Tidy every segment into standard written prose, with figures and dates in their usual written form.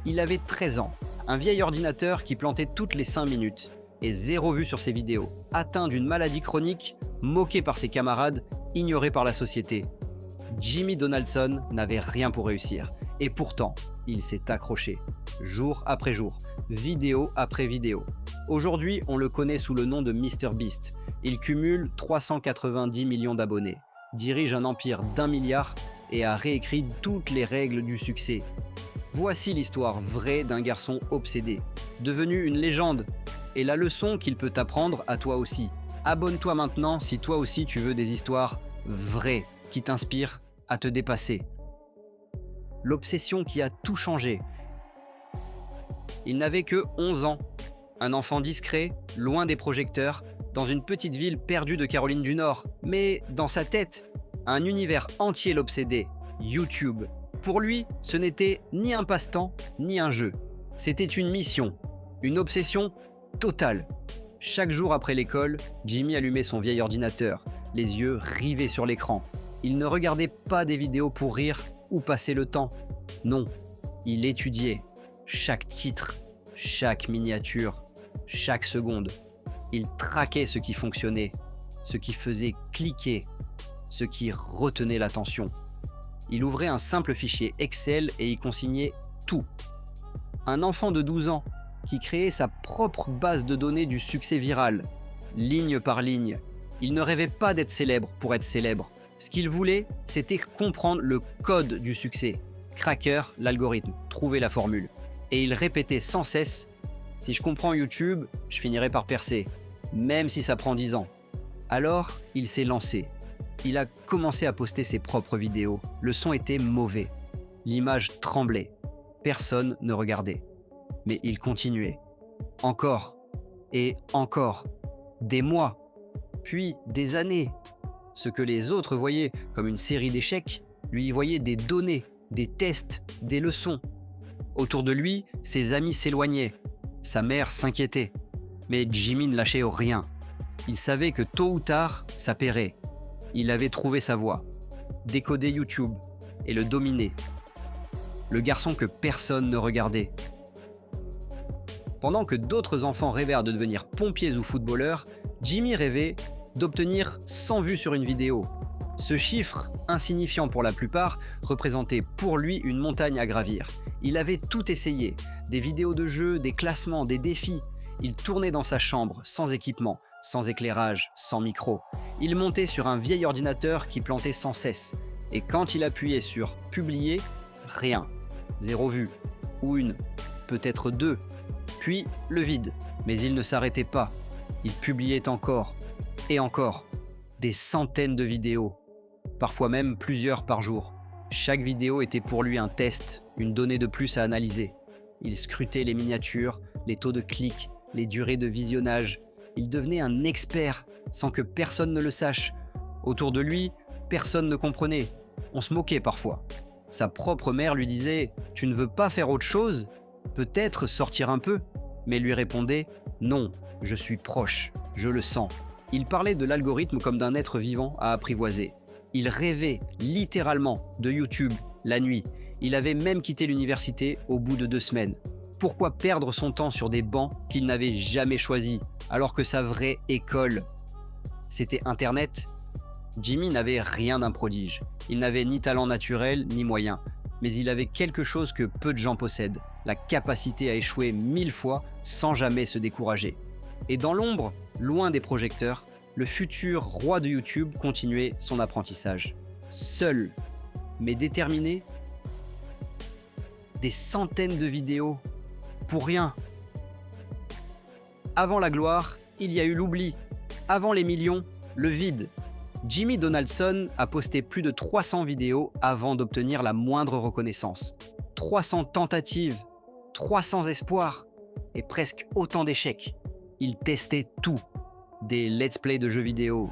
Il avait 13 ans, un vieil ordinateur qui plantait toutes les 5 minutes, et 0 vue sur ses vidéos, atteint d'une maladie chronique, moqué par ses camarades, ignoré par la société. Jimmy Donaldson n'avait rien pour réussir, et pourtant, il s'est accroché, jour après jour, vidéo après vidéo. Aujourd'hui, on le connaît sous le nom de MrBeast. Il cumule 390 millions d'abonnés, dirige un empire d'1 milliard et a réécrit toutes les règles du succès. Voici l'histoire vraie d'un garçon obsédé, devenu une légende, et la leçon qu'il peut t'apprendre à toi aussi. Abonne-toi maintenant si toi aussi tu veux des histoires vraies qui t'inspirent à te dépasser. L'obsession qui a tout changé. Il n'avait que 11 ans, un enfant discret, loin des projecteurs, dans une petite ville perdue de Caroline du Nord. Mais dans sa tête, un univers entier l'obsédait, YouTube. Pour lui, ce n'était ni un passe-temps, ni un jeu. C'était une mission, une obsession totale. Chaque jour après l'école, Jimmy allumait son vieil ordinateur, les yeux rivés sur l'écran. Il ne regardait pas des vidéos pour rire ou passer le temps. Non, il étudiait chaque titre, chaque miniature, chaque seconde. Il traquait ce qui fonctionnait, ce qui faisait cliquer, ce qui retenait l'attention. Il ouvrait un simple fichier Excel et y consignait tout. Un enfant de 12 ans qui créait sa propre base de données du succès viral, ligne par ligne. Il ne rêvait pas d'être célèbre pour être célèbre. Ce qu'il voulait, c'était comprendre le code du succès. Cracker l'algorithme, trouver la formule. Et il répétait sans cesse « Si je comprends YouTube, je finirai par percer, même si ça prend 10 ans. » Alors, il s'est lancé. Il a commencé à poster ses propres vidéos. Le son était mauvais. L'image tremblait. Personne ne regardait. Mais il continuait. Encore. Et encore. Des mois. Puis des années. Ce que les autres voyaient comme une série d'échecs, lui y voyaient des données, des tests, des leçons. Autour de lui, ses amis s'éloignaient. Sa mère s'inquiétait. Mais Jimmy ne lâchait rien. Il savait que tôt ou tard, ça paierait. Il avait trouvé sa voie. Décoder YouTube et le dominer. Le garçon que personne ne regardait. Pendant que d'autres enfants rêvaient de devenir pompiers ou footballeurs, Jimmy rêvait d'obtenir 100 vues sur une vidéo. Ce chiffre, insignifiant pour la plupart, représentait pour lui une montagne à gravir. Il avait tout essayé, des vidéos de jeux, des classements, des défis. Il tournait dans sa chambre, sans équipement, sans éclairage, sans micro. Il montait sur un vieil ordinateur qui plantait sans cesse. Et quand il appuyait sur « Publier », rien. 0 vue, ou 1, peut-être 2. Puis le vide. Mais il ne s'arrêtait pas. Il publiait encore, et encore. Des centaines de vidéos. Parfois même plusieurs par jour. Chaque vidéo était pour lui un test, une donnée de plus à analyser. Il scrutait les miniatures, les taux de clics, les durées de visionnage. Il devenait un expert sans que personne ne le sache. Autour de lui, personne ne comprenait. On se moquait parfois. Sa propre mère lui disait « Tu ne veux pas faire autre chose? Peut-être sortir un peu ?» Mais lui répondait « Non, je suis proche, je le sens. » Il parlait de l'algorithme comme d'un être vivant à apprivoiser. Il rêvait littéralement de YouTube la nuit. Il avait même quitté l'université au bout de 2 semaines. Pourquoi perdre son temps sur des bancs qu'il n'avait jamais choisis, alors que sa vraie école, c'était Internet? Jimmy n'avait rien d'un prodige. Il n'avait ni talent naturel, ni moyens. Mais il avait quelque chose que peu de gens possèdent, la capacité à échouer 1000 fois sans jamais se décourager. Et dans l'ombre, loin des projecteurs, le futur roi de YouTube continuait son apprentissage. Seul, mais déterminé. Des centaines de vidéos, pour rien. Avant la gloire, il y a eu l'oubli. Avant les millions, le vide. Jimmy Donaldson a posté plus de 300 vidéos avant d'obtenir la moindre reconnaissance. 300 tentatives, 300 espoirs et presque autant d'échecs. Il testait tout. Des let's play de jeux vidéo,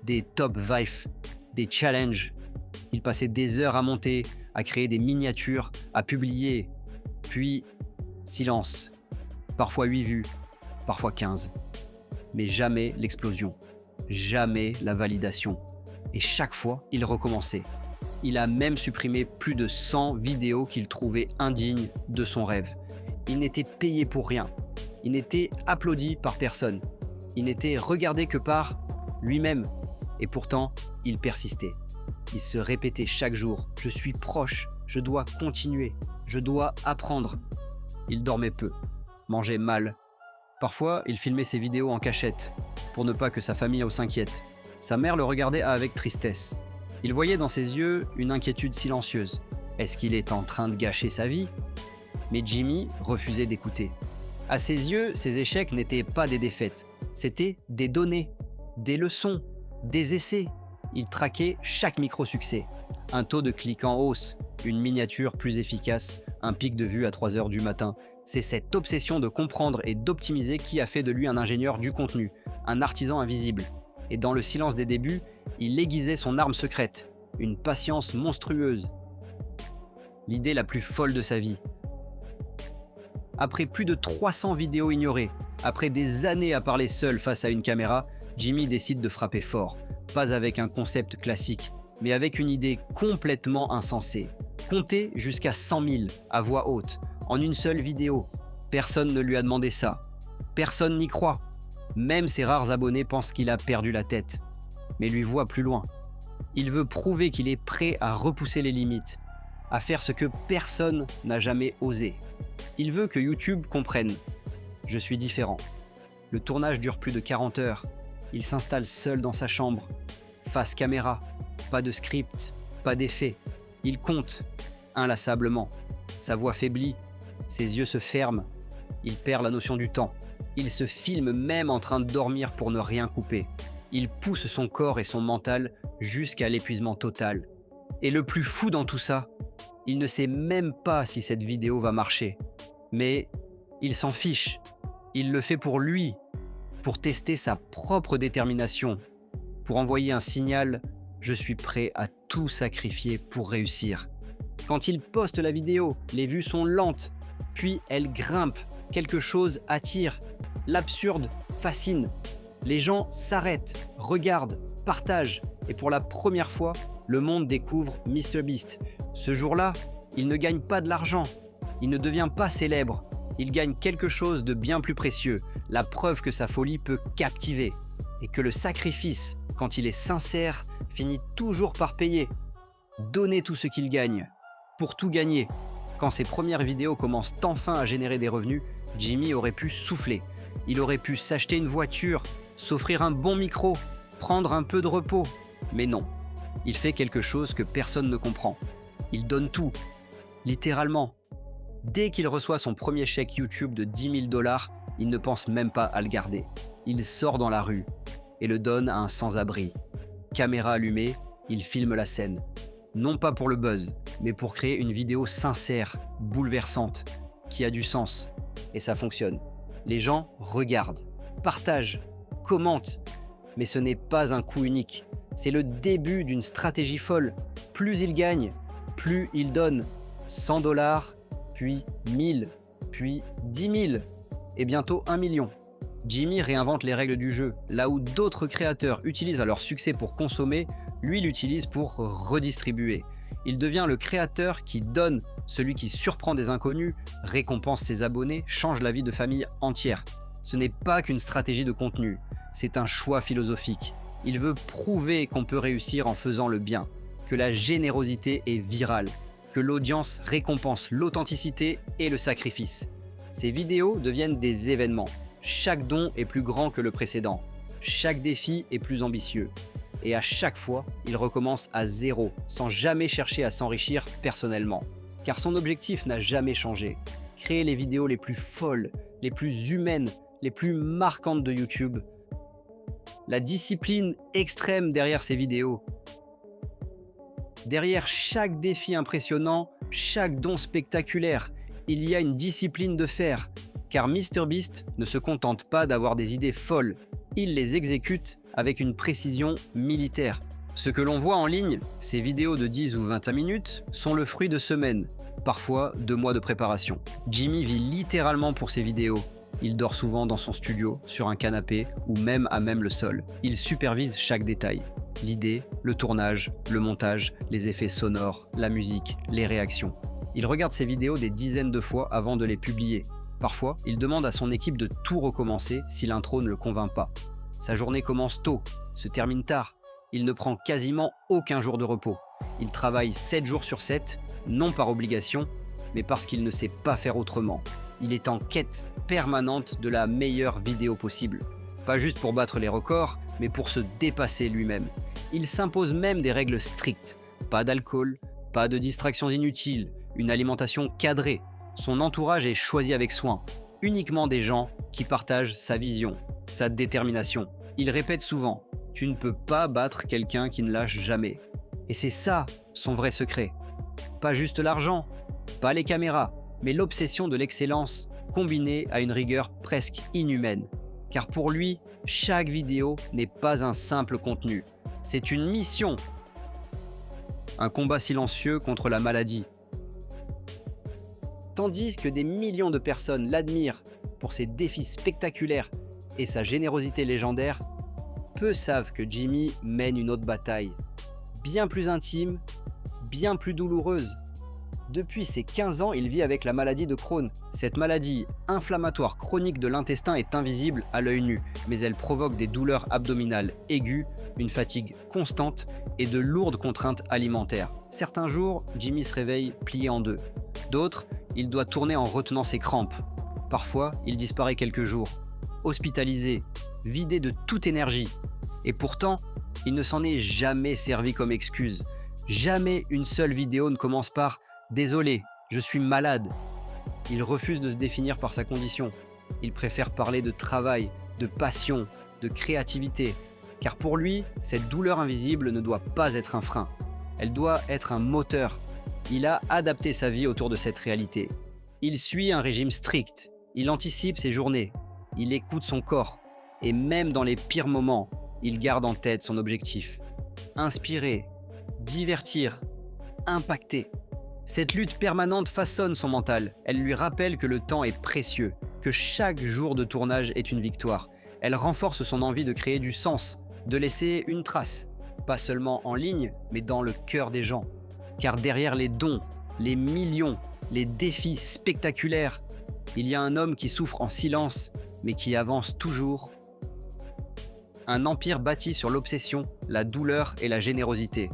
des top vifs, des challenges. Il passait des heures à monter, à créer des miniatures, à publier. Puis, silence. Parfois 8 vues, parfois 15. Mais jamais l'explosion. Jamais la validation. Et chaque fois, il recommençait. Il a même supprimé plus de 100 vidéos qu'il trouvait indignes de son rêve. Il n'était payé pour rien. Il n'était applaudi par personne. Il n'était regardé que par lui-même. Et pourtant, il persistait. Il se répétait chaque jour « Je suis proche, je dois continuer, je dois apprendre ». Il dormait peu, mangeait mal. Parfois, il filmait ses vidéos en cachette, pour ne pas que sa famille s'inquiète. Sa mère le regardait avec tristesse. Il voyait dans ses yeux une inquiétude silencieuse. Est-ce qu'il est en train de gâcher sa vie ? Mais Jimmy refusait d'écouter. À ses yeux, ses échecs n'étaient pas des défaites. C'étaient des données, des leçons, des essais. Il traquait chaque micro-succès. Un taux de clics en hausse, une miniature plus efficace, un pic de vue à 3 heures du matin. C'est cette obsession de comprendre et d'optimiser qui a fait de lui un ingénieur du contenu, un artisan invisible. Et dans le silence des débuts, il aiguisait son arme secrète, une patience monstrueuse. L'idée la plus folle de sa vie. Après plus de 300 vidéos ignorées, après des années à parler seul face à une caméra, Jimmy décide de frapper fort. Pas avec un concept classique, mais avec une idée complètement insensée. Compter jusqu'à 100 000 à voix haute, en une seule vidéo. Personne ne lui a demandé ça. Personne n'y croit. Même ses rares abonnés pensent qu'il a perdu la tête. Mais lui voit plus loin. Il veut prouver qu'il est prêt à repousser les limites, à faire ce que personne n'a jamais osé. Il veut que YouTube comprenne. Je suis différent. Le tournage dure plus de 40 heures. Il s'installe seul dans sa chambre. Face caméra. Pas de script, pas d'effet. Il compte, inlassablement. Sa voix faiblit. Ses yeux se ferment. Il perd la notion du temps. Il se filme même en train de dormir pour ne rien couper. Il pousse son corps et son mental jusqu'à l'épuisement total. Et le plus fou dans tout ça, il ne sait même pas si cette vidéo va marcher. Mais il s'en fiche. Il le fait pour lui, pour tester sa propre détermination, pour envoyer un signal « Je suis prêt à tout sacrifier pour réussir ». Quand il poste la vidéo, les vues sont lentes, puis elles grimpent, quelque chose attire. L'absurde fascine. Les gens s'arrêtent, regardent, partagent, et pour la première fois, le monde découvre MrBeast. Ce jour-là, il ne gagne pas de l'argent, il ne devient pas célèbre, il gagne quelque chose de bien plus précieux, la preuve que sa folie peut captiver, et que le sacrifice, quand il est sincère, finit toujours par payer. Donner tout ce qu'il gagne, pour tout gagner. Quand ses premières vidéos commencent enfin à générer des revenus, Jimmy aurait pu souffler. Il aurait pu s'acheter une voiture, s'offrir un bon micro, prendre un peu de repos. Mais non, il fait quelque chose que personne ne comprend. Il donne tout, littéralement. Dès qu'il reçoit son premier chèque YouTube de 10 000 $, il ne pense même pas à le garder. Il sort dans la rue et le donne à un sans-abri. Caméra allumée, il filme la scène. Non pas pour le buzz, mais pour créer une vidéo sincère, bouleversante, qui a du sens. Et ça fonctionne. Les gens regardent, partagent, commentent. Mais ce n'est pas un coup unique. C'est le début d'une stratégie folle. Plus il gagne, plus il donne. 100 $, puis 1000, puis 10 000, et bientôt 1 million. Jimmy réinvente les règles du jeu. Là où d'autres créateurs utilisent leur succès pour consommer, lui l'utilise pour redistribuer. Il devient le créateur qui donne, celui qui surprend des inconnus, récompense ses abonnés, change la vie de familles entières. Ce n'est pas qu'une stratégie de contenu, c'est un choix philosophique. Il veut prouver qu'on peut réussir en faisant le bien, que la générosité est virale, que l'audience récompense l'authenticité et le sacrifice. Ces vidéos deviennent des événements. Chaque don est plus grand que le précédent. Chaque défi est plus ambitieux. Et à chaque fois, il recommence à zéro, sans jamais chercher à s'enrichir personnellement. Car son objectif n'a jamais changé. Créer les vidéos les plus folles, les plus humaines, les plus marquantes de YouTube. La discipline extrême derrière ces vidéos. Derrière chaque défi impressionnant, chaque don spectaculaire, il y a une discipline de fer. Car MrBeast ne se contente pas d'avoir des idées folles, il les exécute avec une précision militaire. Ce que l'on voit en ligne, ces vidéos de 10 ou 21 minutes, sont le fruit de semaines, parfois de mois de préparation. Jimmy vit littéralement pour ses vidéos. Il dort souvent dans son studio, sur un canapé ou même à même le sol. Il supervise chaque détail. l'idée, le tournage, le montage, les effets sonores, la musique, les réactions. Il regarde ses vidéos des dizaines de fois avant de les publier. Parfois, il demande à son équipe de tout recommencer si l'intro ne le convainc pas. Sa journée commence tôt, se termine tard. Il ne prend quasiment aucun jour de repos. Il travaille 7 jours sur 7, non par obligation, mais parce qu'il ne sait pas faire autrement. Il est en quête permanente de la meilleure vidéo possible. Pas juste pour battre les records, mais pour se dépasser lui-même. Il s'impose même des règles strictes. Pas d'alcool, pas de distractions inutiles, une alimentation cadrée. Son entourage est choisi avec soin. Uniquement des gens qui partagent sa vision, sa détermination. Il répète souvent « Tu ne peux pas battre quelqu'un qui ne lâche jamais ». Et c'est ça son vrai secret. Pas juste l'argent, pas les caméras, mais l'obsession de l'excellence combinée à une rigueur presque inhumaine. Car pour lui, chaque vidéo n'est pas un simple contenu. C'est une mission. Un combat silencieux contre la maladie. Tandis que des millions de personnes l'admirent pour ses défis spectaculaires et sa générosité légendaire, peu savent que Jimmy mène une autre bataille, bien plus intime, bien plus douloureuse. Depuis ses 15 ans, il vit avec la maladie de Crohn. Cette maladie inflammatoire chronique de l'intestin est invisible à l'œil nu, mais elle provoque des douleurs abdominales aiguës, une fatigue constante et de lourdes contraintes alimentaires. Certains jours, Jimmy se réveille plié en deux. D'autres, il doit tourner en retenant ses crampes. Parfois, il disparaît quelques jours, hospitalisé, vidé de toute énergie. Et pourtant, il ne s'en est jamais servi comme excuse. Jamais une seule vidéo ne commence par « Désolé, je suis malade ». Il refuse de se définir par sa condition. Il préfère parler de travail, de passion, de créativité. Car pour lui, cette douleur invisible ne doit pas être un frein. Elle doit être un moteur. Il a adapté sa vie autour de cette réalité. Il suit un régime strict. Il anticipe ses journées. Il écoute son corps. Et même dans les pires moments, il garde en tête son objectif. Inspirer, divertir, impacter. Cette lutte permanente façonne son mental. Elle lui rappelle que le temps est précieux, que chaque jour de tournage est une victoire. Elle renforce son envie de créer du sens, de laisser une trace, pas seulement en ligne, mais dans le cœur des gens. Car derrière les dons, les millions, les défis spectaculaires, il y a un homme qui souffre en silence, mais qui avance toujours. Un empire bâti sur l'obsession, la douleur et la générosité.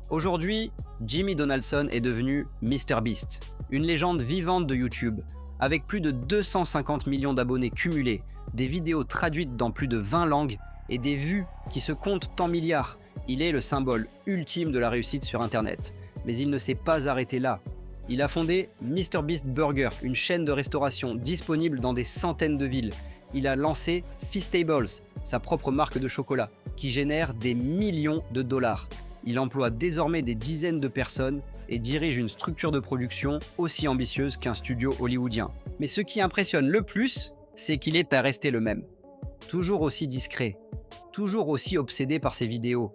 Aujourd'hui, Jimmy Donaldson est devenu MrBeast, une légende vivante de YouTube, avec plus de 250 millions d'abonnés cumulés, des vidéos traduites dans plus de 20 langues et des vues qui se comptent en milliards. Il est le symbole ultime de la réussite sur Internet. Mais il ne s'est pas arrêté là. Il a fondé MrBeast Burger, une chaîne de restauration disponible dans des centaines de villes. Il a lancé Feastables, sa propre marque de chocolat, qui génère des millions de dollars. Il emploie désormais des dizaines de personnes et dirige une structure de production aussi ambitieuse qu'un studio hollywoodien. Mais ce qui impressionne le plus, c'est qu'il est à rester le même. Toujours aussi discret, toujours aussi obsédé par ses vidéos,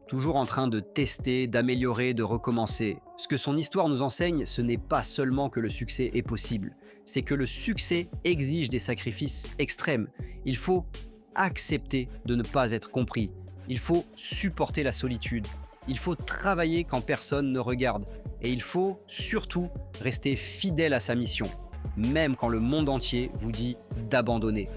toujours en train de tester, d'améliorer, de recommencer. Ce que son histoire nous enseigne, ce n'est pas seulement que le succès est possible, c'est que le succès exige des sacrifices extrêmes. Il faut accepter de ne pas être compris. Il faut supporter la solitude. Il faut travailler quand personne ne regarde. Et il faut surtout rester fidèle à sa mission, même quand le monde entier vous dit d'abandonner.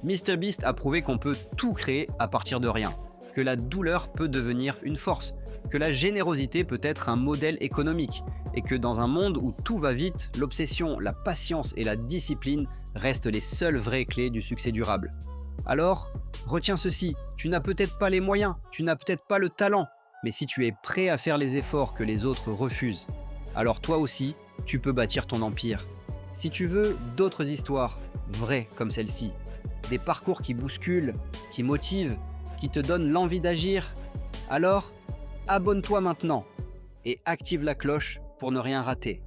MrBeast a prouvé qu'on peut tout créer à partir de rien, que la douleur peut devenir une force, que la générosité peut être un modèle économique, et que dans un monde où tout va vite, l'obsession, la patience et la discipline restent les seules vraies clés du succès durable. Alors, retiens ceci, tu n'as peut-être pas les moyens, tu n'as peut-être pas le talent, mais si tu es prêt à faire les efforts que les autres refusent, alors toi aussi, tu peux bâtir ton empire. Si tu veux d'autres histoires vraies comme celle-ci, des parcours qui bousculent, qui motivent, qui te donnent l'envie d'agir, alors abonne-toi maintenant et active la cloche pour ne rien rater.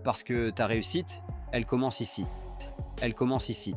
Parce que ta réussite, elle commence ici. Elle commence ici.